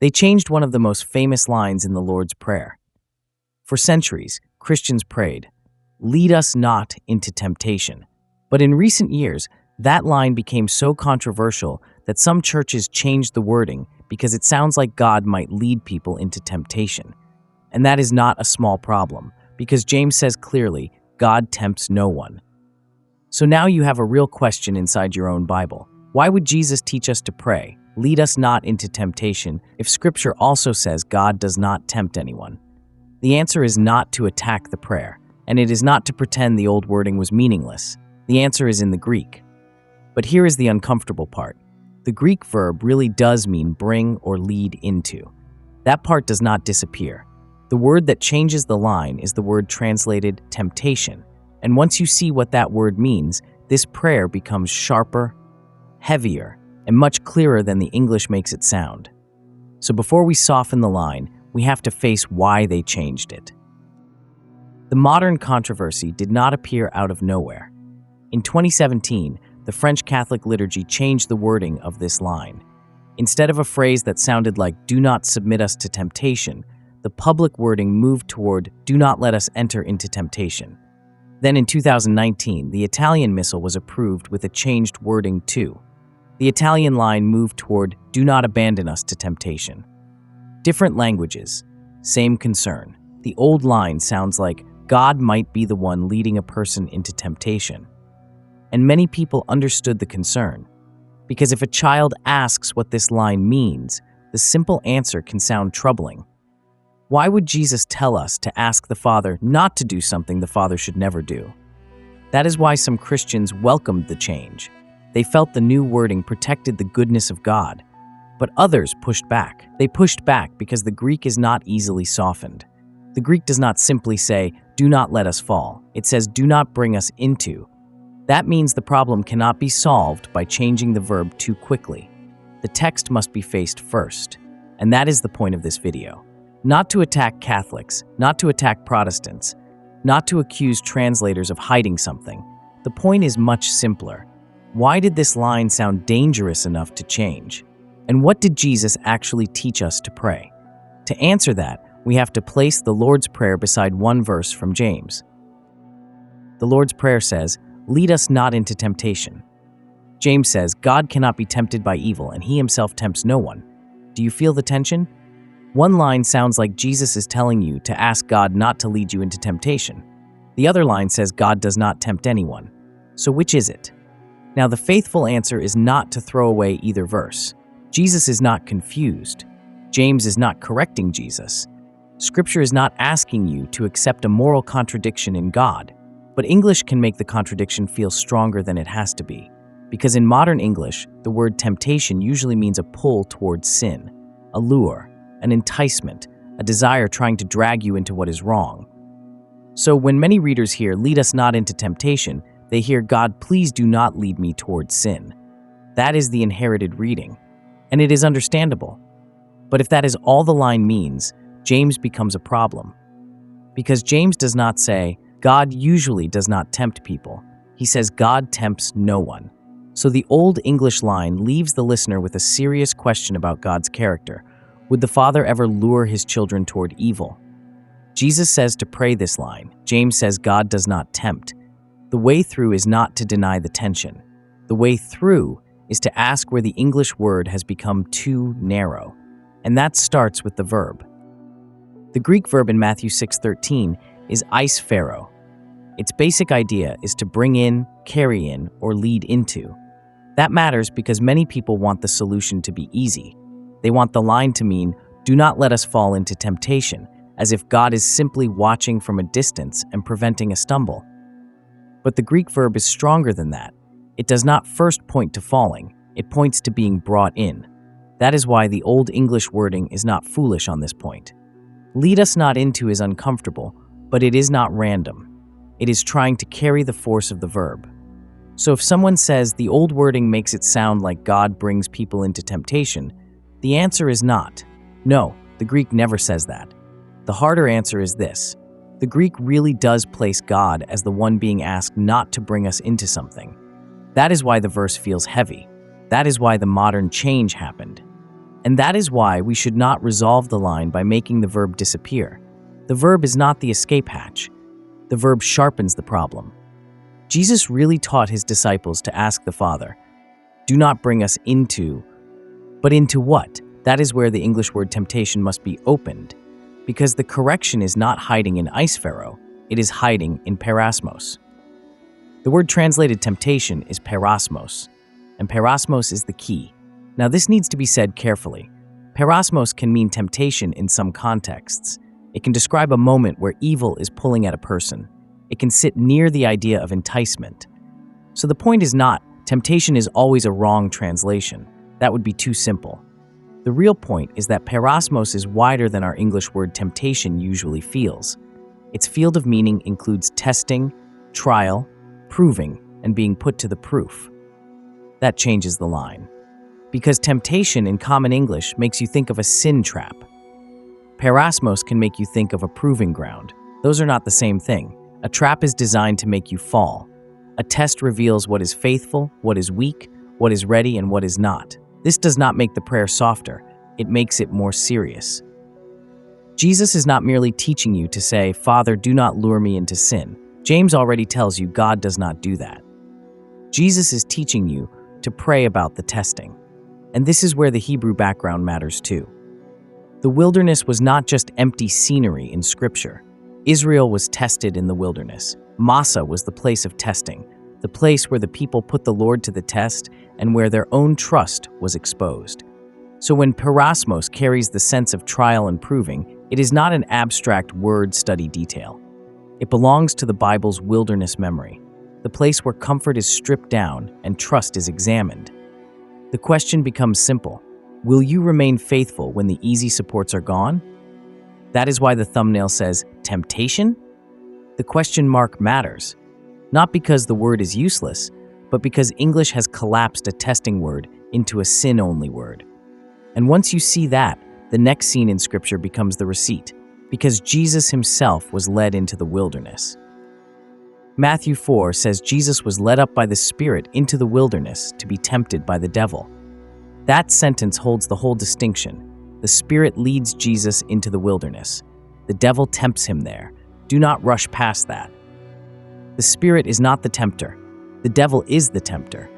They changed one of the most famous lines in the Lord's Prayer. For centuries, Christians prayed, "Lead us not into temptation." But in recent years, that line became so controversial that some churches changed the wording because it sounds like God might lead people into temptation. And that is not a small problem, because James says clearly, God tempts no one. So now you have a real question inside your own Bible. Why would Jesus teach us to pray, "Lead us not into temptation," if Scripture also says God does not tempt anyone? The answer is not to attack the prayer, and it is not to pretend the old wording was meaningless. The answer is in the Greek. But here is the uncomfortable part. The Greek verb really does mean bring or lead into. That part does not disappear. The word that changes the line is the word translated temptation. And once you see what that word means, this prayer becomes sharper, heavier, and much clearer than the English makes it sound. So before we soften the line, we have to face why they changed it. The modern controversy did not appear out of nowhere. In 2017, the French Catholic liturgy changed the wording of this line. Instead of a phrase that sounded like, "Do not submit us to temptation," the public wording moved toward, "Do not let us enter into temptation." Then in 2019, the Italian Missal was approved with a changed wording too. The Italian line moved toward, "Do not abandon us to temptation." Different languages, same concern. The old line sounds like, "God might be the one leading a person into temptation." And many people understood the concern, because if a child asks what this line means, the simple answer can sound troubling. Why would Jesus tell us to ask the Father not to do something the Father should never do? That is why some Christians welcomed the change. They felt the new wording protected the goodness of God. But others pushed back. They pushed back because the Greek is not easily softened. The Greek does not simply say, "Do not let us fall." It says, "Do not bring us into." That means the problem cannot be solved by changing the verb too quickly. The text must be faced first. And that is the point of this video. Not to attack Catholics, not to attack Protestants, not to accuse translators of hiding something. The point is much simpler. Why did this line sound dangerous enough to change? And what did Jesus actually teach us to pray? To answer that, we have to place the Lord's Prayer beside one verse from James. The Lord's Prayer says, "Lead us not into temptation." James says, God cannot be tempted by evil, and he himself tempts no one. Do you feel the tension? One line sounds like Jesus is telling you to ask God not to lead you into temptation. The other line says God does not tempt anyone. So which is it? Now, the faithful answer is not to throw away either verse. Jesus is not confused. James is not correcting Jesus. Scripture is not asking you to accept a moral contradiction in God. But English can make the contradiction feel stronger than it has to be. Because in modern English, the word temptation usually means a pull towards sin, a lure, an enticement, a desire trying to drag you into what is wrong. So when many readers hear, "Lead us not into temptation," they hear, "God, please do not lead me towards sin." That is the inherited reading, and it is understandable. But if that is all the line means, James becomes a problem. Because James does not say, God usually does not tempt people. He says God tempts no one. So the Old English line leaves the listener with a serious question about God's character. Would the Father ever lure his children toward evil? Jesus says to pray this line. James says God does not tempt. The way through is not to deny the tension. The way through is to ask where the English word has become too narrow. And that starts with the verb. The Greek verb in Matthew 6:13 is eisphero. Its basic idea is to bring in, carry in, or lead into. That matters because many people want the solution to be easy. They want the line to mean, "Do not let us fall into temptation," as if God is simply watching from a distance and preventing a stumble. But the Greek verb is stronger than that. It does not first point to falling, it points to being brought in. That is why the Old English wording is not foolish on this point. Lead us not into is uncomfortable, but it is not random. It is trying to carry the force of the verb. So if someone says the old wording makes it sound like God brings people into temptation, the answer is not. No, the Greek never says that. The harder answer is this. The Greek really does place God as the one being asked not to bring us into something. That is why the verse feels heavy. That is why the modern change happened. And that is why we should not resolve the line by making the verb disappear. The verb is not the escape hatch. The verb sharpens the problem. Jesus really taught his disciples to ask the Father, "Do not bring us into," but into what? That is where the English word temptation must be opened, because the correction is not hiding in eisphero, it is hiding in Peirasmos. The word translated temptation is Peirasmos, and Peirasmos is the key. Now this needs to be said carefully. Peirasmos can mean temptation in some contexts. It can describe a moment where evil is pulling at a person. It can sit near the idea of enticement. So the point is not, temptation is always a wrong translation. That would be too simple. The real point is that Peirasmos is wider than our English word temptation usually feels. Its field of meaning includes testing, trial, proving, and being put to the proof. That changes the line. Because temptation in common English makes you think of a sin trap. Peirasmos can make you think of a proving ground. Those are not the same thing. A trap is designed to make you fall. A test reveals what is faithful, what is weak, what is ready, and what is not. This does not make the prayer softer. It makes it more serious. Jesus is not merely teaching you to say, "Father, do not lure me into sin." James already tells you God does not do that. Jesus is teaching you to pray about the testing. And this is where the Hebrew background matters too. The wilderness was not just empty scenery in Scripture. Israel was tested in the wilderness. Massa was the place of testing, the place where the people put the Lord to the test and where their own trust was exposed. So when Peirasmos carries the sense of trial and proving, it is not an abstract word study detail. It belongs to the Bible's wilderness memory, the place where comfort is stripped down and trust is examined. The question becomes simple. Will you remain faithful when the easy supports are gone? That is why the thumbnail says, temptation? The question mark matters, not because the word is useless, but because English has collapsed a testing word into a sin-only word. And once you see that, the next scene in Scripture becomes the receipt, because Jesus himself was led into the wilderness. Matthew 4 says Jesus was led up by the Spirit into the wilderness to be tempted by the devil. That sentence holds the whole distinction. The Spirit leads Jesus into the wilderness. The devil tempts him there. Do not rush past that. The Spirit is not the tempter. The devil is the tempter.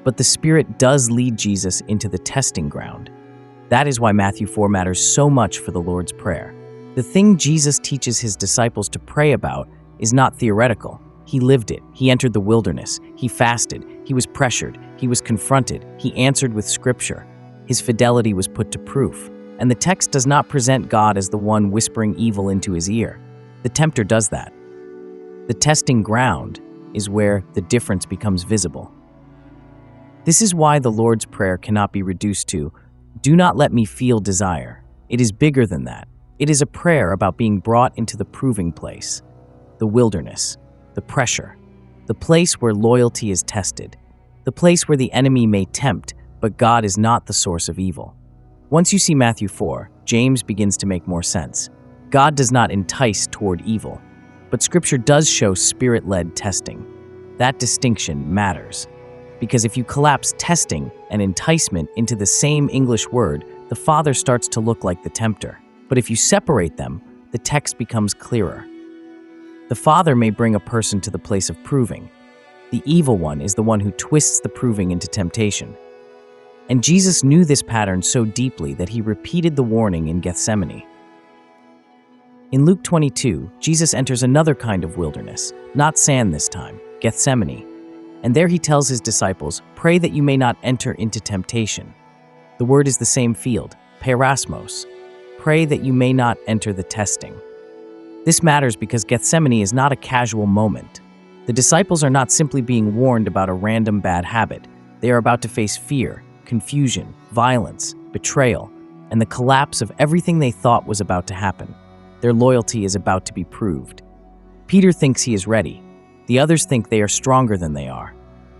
But the Spirit does lead Jesus into the testing ground. That is why Matthew 4 matters so much for the Lord's Prayer. The thing Jesus teaches his disciples to pray about is not theoretical. He lived it. He entered the wilderness. He fasted. He was pressured. He was confronted. He answered with Scripture. His fidelity was put to proof. And the text does not present God as the one whispering evil into his ear. The tempter does that. The testing ground is where the difference becomes visible. This is why the Lord's Prayer cannot be reduced to, "Do not let me feel desire." It is bigger than that. It is a prayer about being brought into the proving place, the wilderness, the pressure, the place where loyalty is tested, the place where the enemy may tempt, but God is not the source of evil. Once you see Matthew 4, James begins to make more sense. God does not entice toward evil, but Scripture does show Spirit-led testing. That distinction matters, because if you collapse testing and enticement into the same English word, the Father starts to look like the tempter. But if you separate them, the text becomes clearer. The Father may bring a person to the place of proving. The evil one is the one who twists the proving into temptation. And Jesus knew this pattern so deeply that he repeated the warning in Gethsemane. In Luke 22, Jesus enters another kind of wilderness, not sand this time, Gethsemane. And there he tells his disciples, "Pray that you may not enter into temptation." The word is the same field, Peirasmos. Pray that you may not enter the testing. This matters because Gethsemane is not a casual moment. The disciples are not simply being warned about a random bad habit. They are about to face fear, confusion, violence, betrayal, and the collapse of everything they thought was about to happen. Their loyalty is about to be proved. Peter thinks he is ready. The others think they are stronger than they are.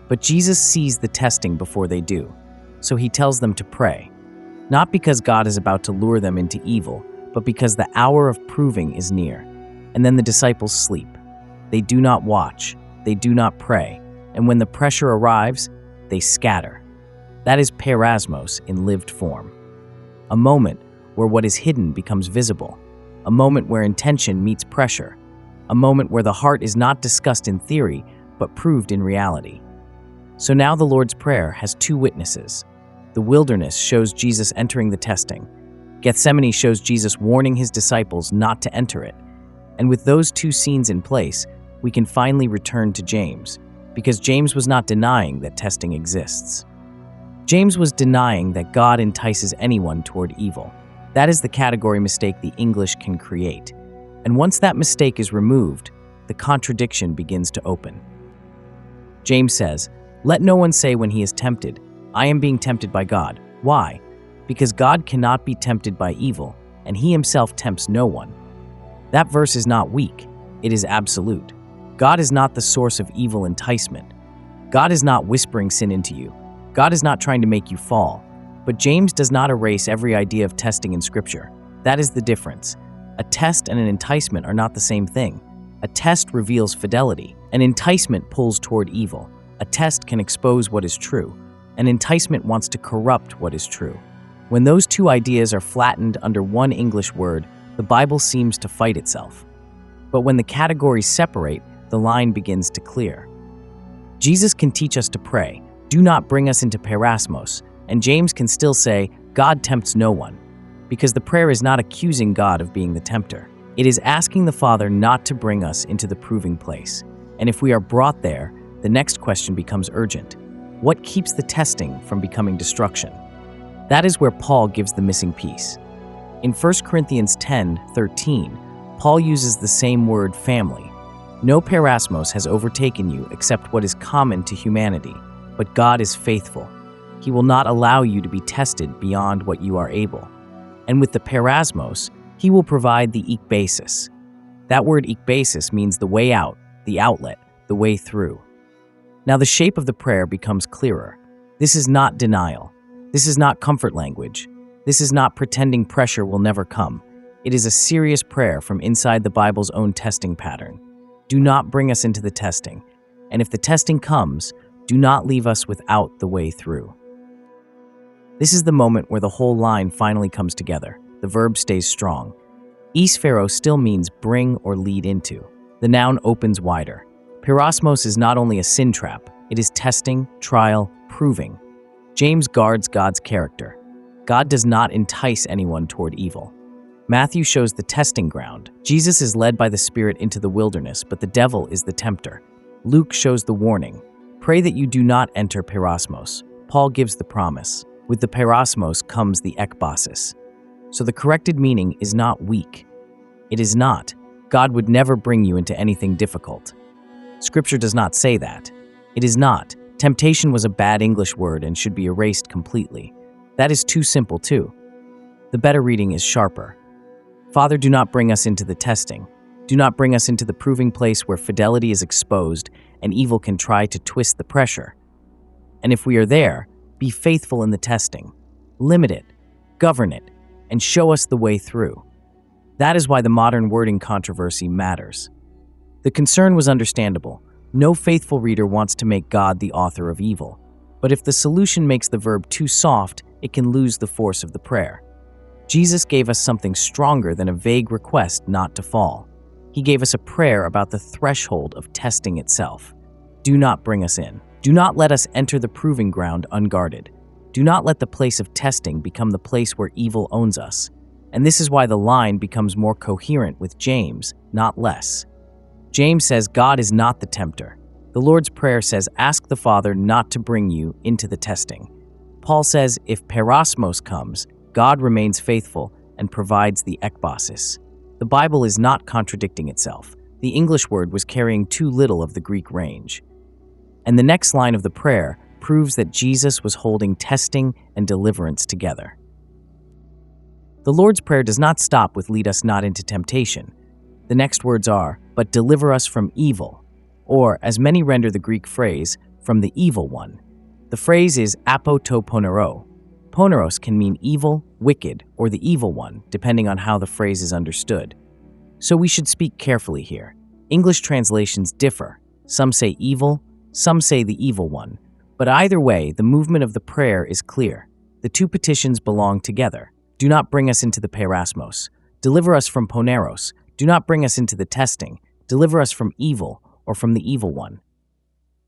But Jesus sees the testing before they do, so he tells them to pray. Not because God is about to lure them into evil, but because the hour of proving is near. And then the disciples sleep. They do not watch, they do not pray, and when the pressure arrives, they scatter. That is Peirasmos in lived form. a moment where what is hidden becomes visible, a moment where intention meets pressure, a moment where the heart is not discussed in theory but proved in reality. So now the Lord's Prayer has two witnesses. The wilderness shows Jesus entering the testing. Gethsemane shows Jesus warning his disciples not to enter it. And with those two scenes in place, we can finally return to James, because James was not denying that testing exists. James was denying that God entices anyone toward evil. That is the category mistake the English can create. And once that mistake is removed, the contradiction begins to open. James says, "Let no one say when he is tempted, 'I am being tempted by God.' Why? Because God cannot be tempted by evil, and he himself tempts no one." That verse is not weak, it is absolute. God is not the source of evil enticement. God is not whispering sin into you. God is not trying to make you fall. But James does not erase every idea of testing in Scripture. That is the difference. A test and an enticement are not the same thing. A test reveals fidelity. An enticement pulls toward evil. A test can expose what is true. An enticement wants to corrupt what is true. When those two ideas are flattened under one English word, the Bible seems to fight itself. But when the categories separate, the line begins to clear. Jesus can teach us to pray, "Do not bring us into Peirasmos," and James can still say, "God tempts no one," because the prayer is not accusing God of being the tempter. It is asking the Father not to bring us into the proving place. And if we are brought there, the next question becomes urgent. What keeps the testing from becoming destruction? That is where Paul gives the missing piece. In 1 Corinthians 10:13, Paul uses the same word, family. No Peirasmos has overtaken you except what is common to humanity, but God is faithful. He will not allow you to be tested beyond what you are able. And with the Peirasmos, he will provide the ekbasis. That word ekbasis means the way out, the outlet, the way through. Now the shape of the prayer becomes clearer. This is not denial. This is not comfort language. This is not pretending pressure will never come. It is a serious prayer from inside the Bible's own testing pattern. Do not bring us into the testing. And if the testing comes, do not leave us without the way through. This is the moment where the whole line finally comes together. The verb stays strong. Eisphero still means bring or lead into. The noun opens wider. Peirasmos is not only a sin trap, it is testing, trial, proving. James guards God's character. God does not entice anyone toward evil. Matthew shows the testing ground. Jesus is led by the Spirit into the wilderness, but the devil is the tempter. Luke shows the warning. Pray that you do not enter Peirasmos. Paul gives the promise. With the Peirasmos comes the ekbasis. So the corrected meaning is not weak. It is not. God would never bring you into anything difficult. Scripture does not say that. It is not. Temptation was a bad English word and should be erased completely. That is too simple too. The better reading is sharper. Father, do not bring us into the testing. Do not bring us into the proving place where fidelity is exposed and evil can try to twist the pressure. And if we are there, be faithful in the testing. Limit it, govern it, and show us the way through. That is why the modern wording controversy matters. The concern was understandable. No faithful reader wants to make God the author of evil. But if the solution makes the verb too soft, it can lose the force of the prayer. Jesus gave us something stronger than a vague request not to fall. He gave us a prayer about the threshold of testing itself. Do not bring us in. Do not let us enter the proving ground unguarded. Do not let the place of testing become the place where evil owns us. And this is why the line becomes more coherent with James, not less. James says God is not the tempter. The Lord's Prayer says ask the Father not to bring you into the testing. Paul says if Peirasmos comes, God remains faithful and provides the ekbasis. The Bible is not contradicting itself. The English word was carrying too little of the Greek range. And the next line of the prayer proves that Jesus was holding testing and deliverance together. The Lord's Prayer does not stop with lead us not into temptation. The next words are, but deliver us from evil, or, as many render the Greek phrase, from the evil one. The phrase is apo to ponero. Poneros can mean evil, wicked, or the evil one, depending on how the phrase is understood. So we should speak carefully here. English translations differ. Some say evil, some say the evil one. But either way, the movement of the prayer is clear. The two petitions belong together. Do not bring us into the Peirasmos. Deliver us from poneros. Do not bring us into the testing. Deliver us from evil or from the evil one.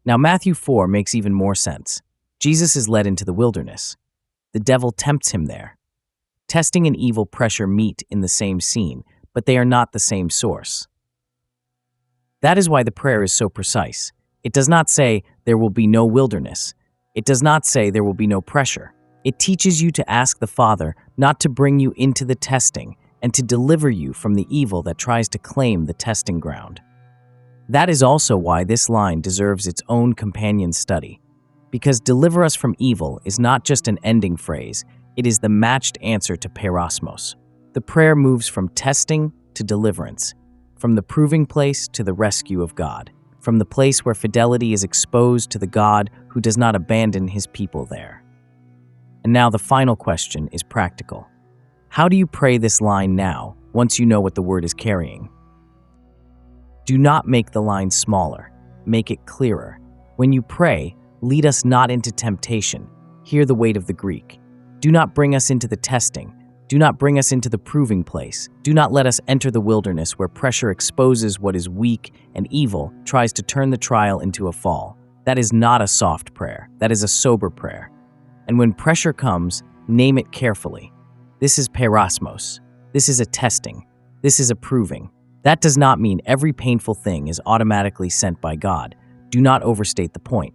Now, Matthew 4 makes even more sense. Jesus is led into the wilderness. The devil tempts him there. Testing and evil pressure meet in the same scene, but they are not the same source. That is why the prayer is so precise. It does not say, there will be no wilderness. It does not say there will be no pressure. It teaches you to ask the Father not to bring you into the testing and to deliver you from the evil that tries to claim the testing ground. That is also why this line deserves its own companion study. Because deliver us from evil is not just an ending phrase, it is the matched answer to Peirasmos. The prayer moves from testing to deliverance, from the proving place to the rescue of God, from the place where fidelity is exposed to the God who does not abandon his people there. And now the final question is practical. How do you pray this line now, once you know what the word is carrying? Do not make the line smaller, make it clearer. When you pray, lead us not into temptation. Hear the weight of the Greek. Do not bring us into the testing. Do not bring us into the proving place. Do not let us enter the wilderness where pressure exposes what is weak and evil tries to turn the trial into a fall. That is not a soft prayer. That is a sober prayer. And when pressure comes, name it carefully. This is Peirasmos. This is a testing. This is a proving. That does not mean every painful thing is automatically sent by God. Do not overstate the point.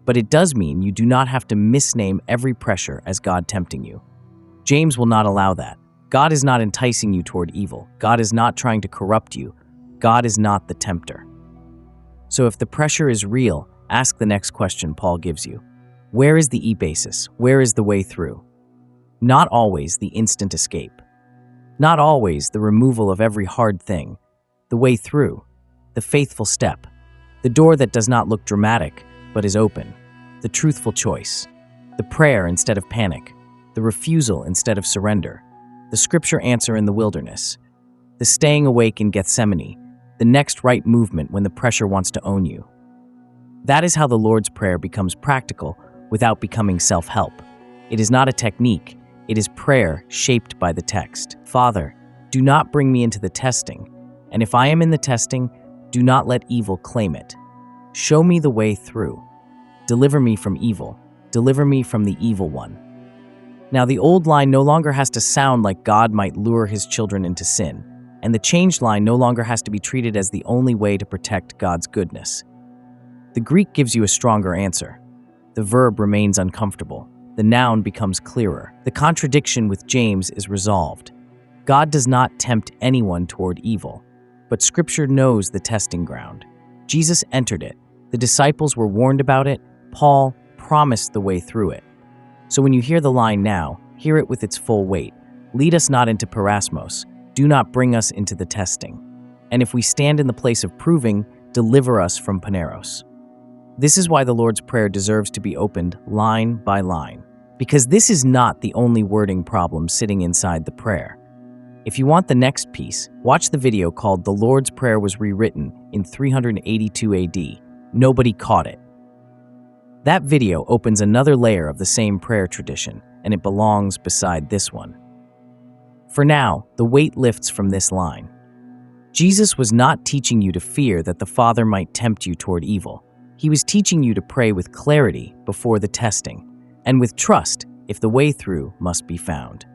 But it does mean you do not have to misname every pressure as God tempting you. James will not allow that. God is not enticing you toward evil. God is not trying to corrupt you. God is not the tempter. So if the pressure is real, ask the next question Paul gives you. Where is the ekbasis? Where is the way through? Not always the instant escape. Not always the removal of every hard thing. The way through. The faithful step. The door that does not look dramatic, but is open. The truthful choice. The prayer instead of panic. The refusal instead of surrender. The scripture answer in the wilderness. The staying awake in Gethsemane. The next right movement when the pressure wants to own you. That is how the Lord's Prayer becomes practical without becoming self-help. It is not a technique. It is prayer shaped by the text. Father, do not bring me into the testing, and if I am in the testing, do not let evil claim it. Show me the way through. Deliver me from evil. Deliver me from the evil one. Now, the old line no longer has to sound like God might lure his children into sin, and the changed line no longer has to be treated as the only way to protect God's goodness. The Greek gives you a stronger answer. The verb remains uncomfortable. The noun becomes clearer. The contradiction with James is resolved. God does not tempt anyone toward evil, but Scripture knows the testing ground. Jesus entered it. The disciples were warned about it. Paul promised the way through it. So when you hear the line now, hear it with its full weight. Lead us not into Peirasmos. Do not bring us into the testing. And if we stand in the place of proving, deliver us from poneros. This is why the Lord's Prayer deserves to be opened line by line, because this is not the only wording problem sitting inside the prayer. If you want the next piece, watch the video called The Lord's Prayer Was Rewritten in 382 AD. Nobody caught it. That video opens another layer of the same prayer tradition, and it belongs beside this one. For now, the weight lifts from this line. Jesus was not teaching you to fear that the Father might tempt you toward evil. He was teaching you to pray with clarity before the testing, and with trust if the way through must be found.